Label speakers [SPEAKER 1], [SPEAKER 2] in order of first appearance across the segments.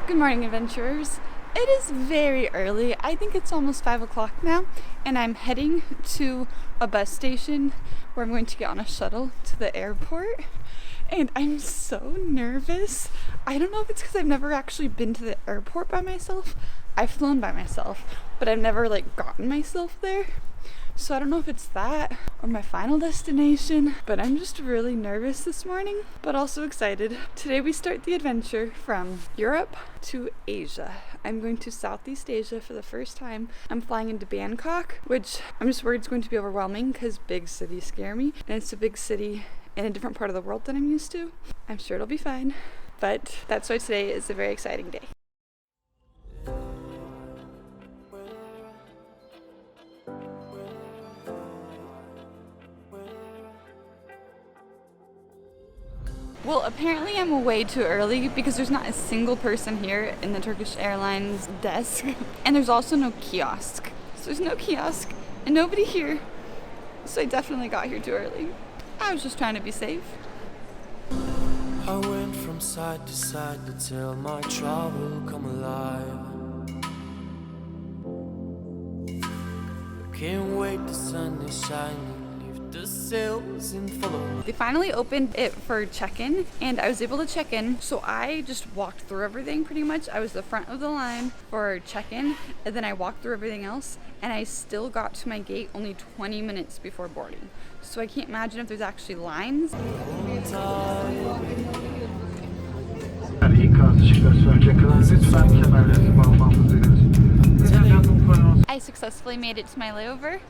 [SPEAKER 1] Good morning, adventurers. It is very early. I think it's almost 5 o'clock now, and I'm heading to a bus station where I'm going to get on a shuttle to the airport. And I'm so nervous. I don't know if it's because I've never actually been to the airport by myself. I've flown by myself, but I've never gotten myself there. So I don't know if it's that or my final destination, but I'm just really nervous this morning, but also excited. Today we start the adventure from Europe to Asia. I'm going to Southeast Asia for the first time. I'm flying into Bangkok, which I'm just worried it's going to be overwhelming because big cities scare me, and it's a big city in a different part of the world than I'm used to. I'm sure it'll be fine, but that's why today is a very exciting day. Well, apparently I'm way too early because there's not a single person here in the Turkish Airlines desk, and there's also no kiosk. So there's no kiosk and nobody here, so I definitely got here too early. I was just trying to be safe.
[SPEAKER 2] I went from side to side to tell my trouble come alive. I can't wait, the sun is shining. The sails and follow.
[SPEAKER 1] They finally opened it for check-in, and I was able to check in, so I just walked through everything pretty much. I was the front of the line for check-in, and then I walked through everything else, and I still got to my gate only 20 minutes before boarding. So I can't imagine if there's actually lines. I successfully made it to my layover.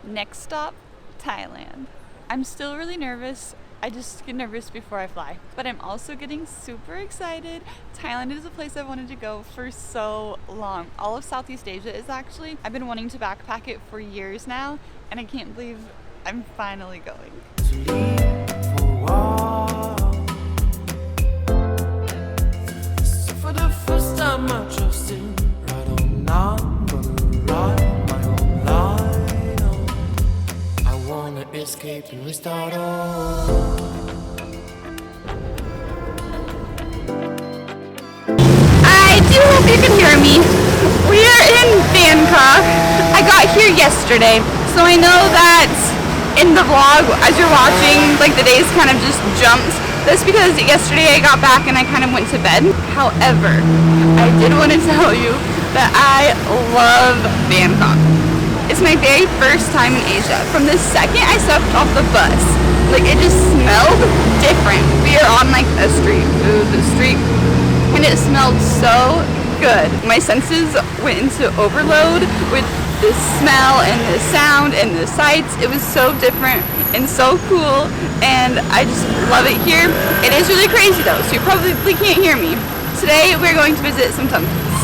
[SPEAKER 1] Next stop, Thailand. I'm still really nervous. I just get nervous before I fly, but I'm also getting super excited. Thailand is a place I've wanted to go for so long. All of Southeast Asia is actually. I've been wanting to backpack it for years now, and I can't believe I'm finally going.
[SPEAKER 2] For the first time I trusted right on now, I'm gonna ride my own line. Escape and restart all.
[SPEAKER 1] I do hope you can hear me. We are in Bangkok. I got here yesterday, so I know that in the vlog, as you're watching, the days kind of just jumped. That's because yesterday I got back and I kind of went to bed. However, I did want to tell you that I love Bangkok. It's my very first time in Asia. From the second I stepped off the bus, it just smelled different. We are on a street food street, and it smelled so good. My senses went into overload with the smell and the sound and the sights. It was so different and so cool, and I just love it here. It is really crazy though, so you probably can't hear me. Today we're going to visit some temples.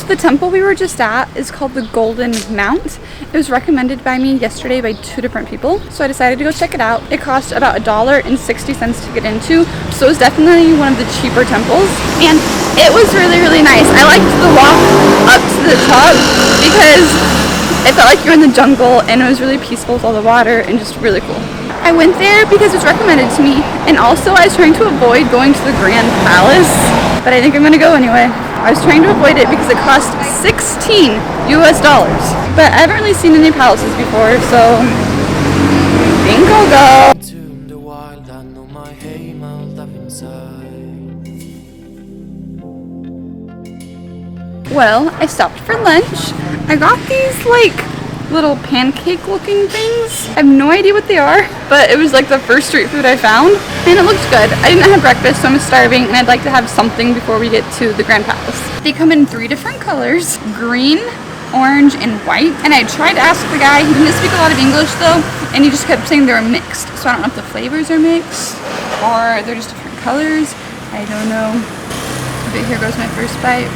[SPEAKER 1] The temple we were just at is called the Golden Mount. It was recommended by me yesterday by 2 different people, so I decided to go check it out. It cost about $1.60 to get into, so it was definitely one of the cheaper temples, and it was really, really nice. I liked the walk up to the top because it felt like you're in the jungle, and it was really peaceful with all the water and just really cool. I went there because it was recommended to me, and also I was trying to avoid going to the Grand Palace, but I think I'm gonna go anyway. I was trying to avoid it because it cost $16 US, but I haven't really seen any palaces before, so think I'll go. Well, I stopped for lunch. I got these little pancake looking things. I have no idea what they are, but it was the first street food I found, and it looked good. I didn't have breakfast, so I'm starving, and I'd like to have something before we get to the Grand Palace. They come in 3 different colors: green, orange, and white. And I tried to ask the guy, he didn't speak a lot of English though, and he just kept saying they were mixed. So I don't know if the flavors are mixed or they're just different colors. I don't know. But here goes my first bite.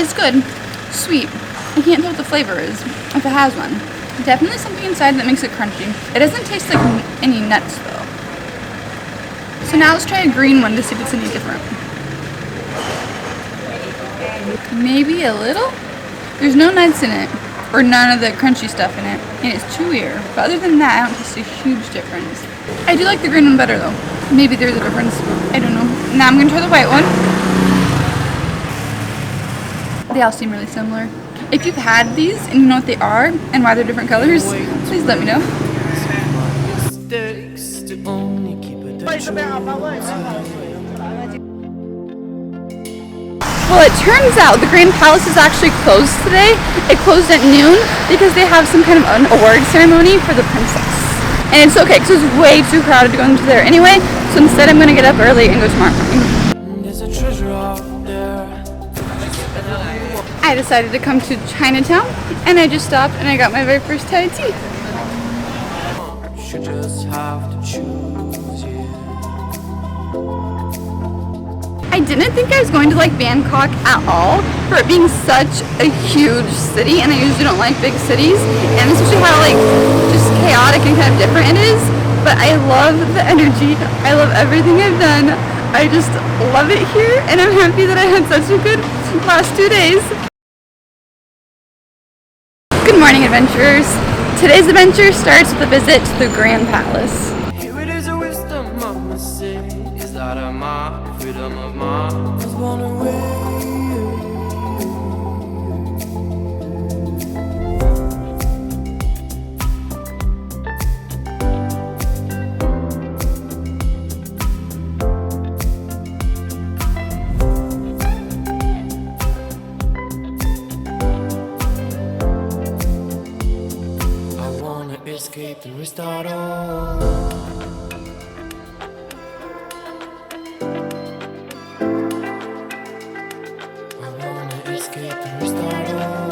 [SPEAKER 1] It's good. Sweet. I can't tell what the flavor is, if it has one. Definitely something inside that makes it crunchy. It doesn't taste like any nuts though. So now let's try a green one to see if it's any different. Maybe a little? There's no nuts in it, or none of the crunchy stuff in it, and it's chewier. But other than that, I don't taste a huge difference. I do like the green one better though. Maybe there's a difference. I don't know. Now I'm gonna try the white one. They all seem really similar. If you've had these and you know what they are and why they're different colors, please let me know. Well, it turns out the Grand Palace is actually closed today. It closed at noon because they have some kind of an award ceremony for the princess. And it's okay because it's way too crowded to go into there anyway, so instead I'm going to get up early and go tomorrow morning. There's a treasure out there. I decided to come to Chinatown, and I just stopped and I got my very first Thai tea. Should just have to choose you. I didn't think I was going to like Bangkok at all for it being such a huge city, and I usually don't like big cities, and especially how like just chaotic and kind of different it is. But I love the energy. I love everything I've done. I just love it here, and I'm happy that I had such a good last 2 days. Good morning, adventurers. Today's adventure starts with a visit to the Grand Palace. Here it is, a wisdom mama say, is that a my freedom of mine was born away. Escape and restart all. I wanna escape and restart all.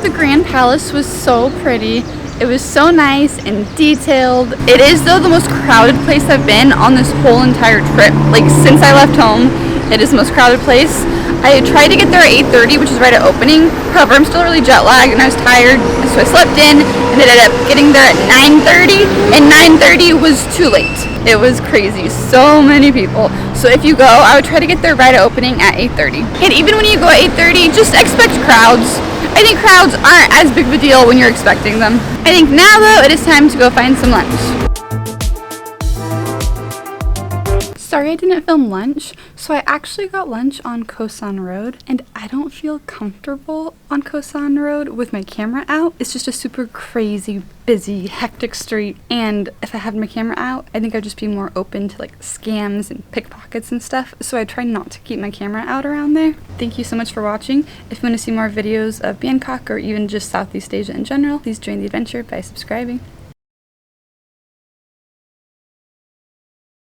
[SPEAKER 1] The Grand Palace was so pretty. It was so nice and detailed. It is though the most crowded place I've been on this whole entire trip. Like since I left home, it is the most crowded place. I tried to get there at 8:30, which is right at opening. However, I'm still really jet lagged and I was tired, so I slept in and ended up getting there at 9:30, and 9:30 was too late. It was crazy, so many people. So if you go, I would try to get there right at opening at 8:30. And even when you go at 8:30, just expect crowds. I think crowds aren't as big of a deal when you're expecting them. I think now though, it is time to go find some lunch. Sorry I didn't film lunch, so I actually got lunch on Khao San Road, and I don't feel comfortable on Khao San Road with my camera out. It's just a super crazy, busy, hectic street, and if I had my camera out, I think I'd just be more open to like scams and pickpockets and stuff, so I try not to keep my camera out around there. Thank you so much for watching. If you want to see more videos of Bangkok or even just Southeast Asia in general, please join the adventure by subscribing.